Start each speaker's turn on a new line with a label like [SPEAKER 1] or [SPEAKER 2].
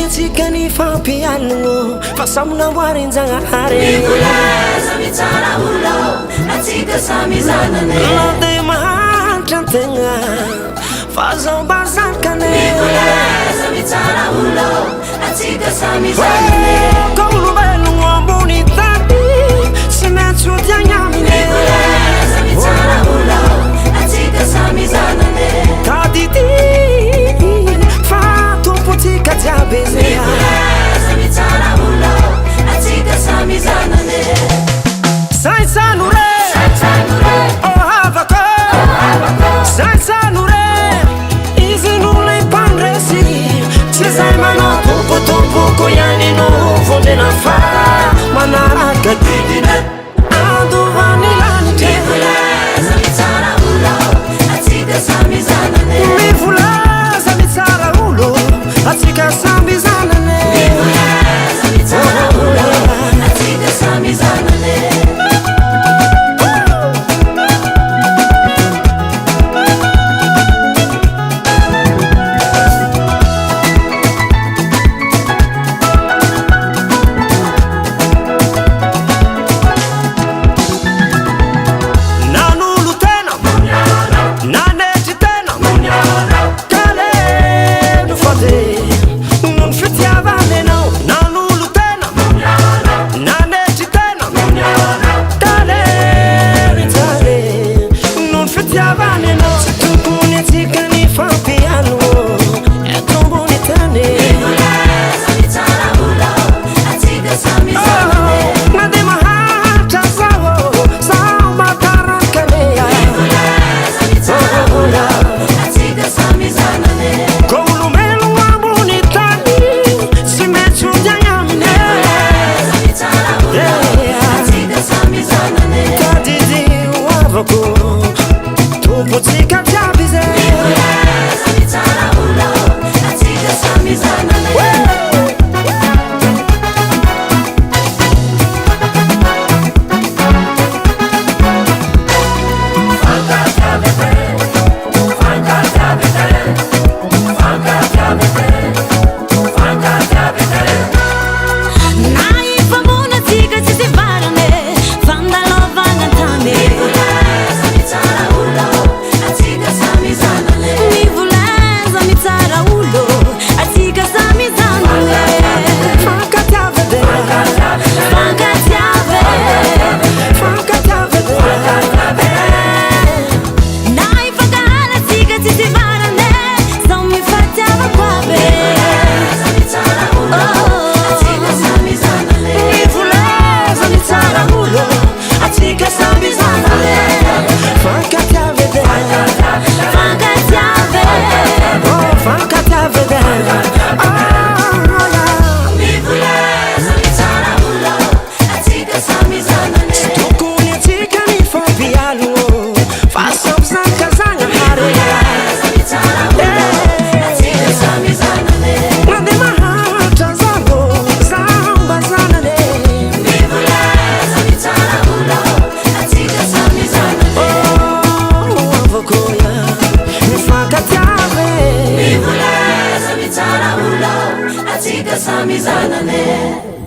[SPEAKER 1] Tikani fa piano fasamna warin zangahare
[SPEAKER 2] Mivulaza mitsara ulo atika samizana ne
[SPEAKER 1] Lode mahantantenga fazambazakane
[SPEAKER 2] Mivulaza mitsara ulo atika samizana ne
[SPEAKER 1] Koulubelu ngomuni tati simetsu tianyamine
[SPEAKER 2] Mivulaza mitsara ulo atika samizana ne
[SPEAKER 1] Kaditi fatu putika tiabeze
[SPEAKER 2] Mivulaza mitsara ulo atika samizana ne
[SPEAKER 1] Saisanure Oh havako Saisanure Izinule pandresi Tizaimano tupu kuyani no Vonde na fa Manaraka didine Adu vanilante
[SPEAKER 2] Mivulaza mitsara ulo atika samizana ne
[SPEAKER 1] Mivulaza mitsara ulo Atika samizana ne
[SPEAKER 2] Mivulaza mitsara ulo atika samizana ne Atika samizana ne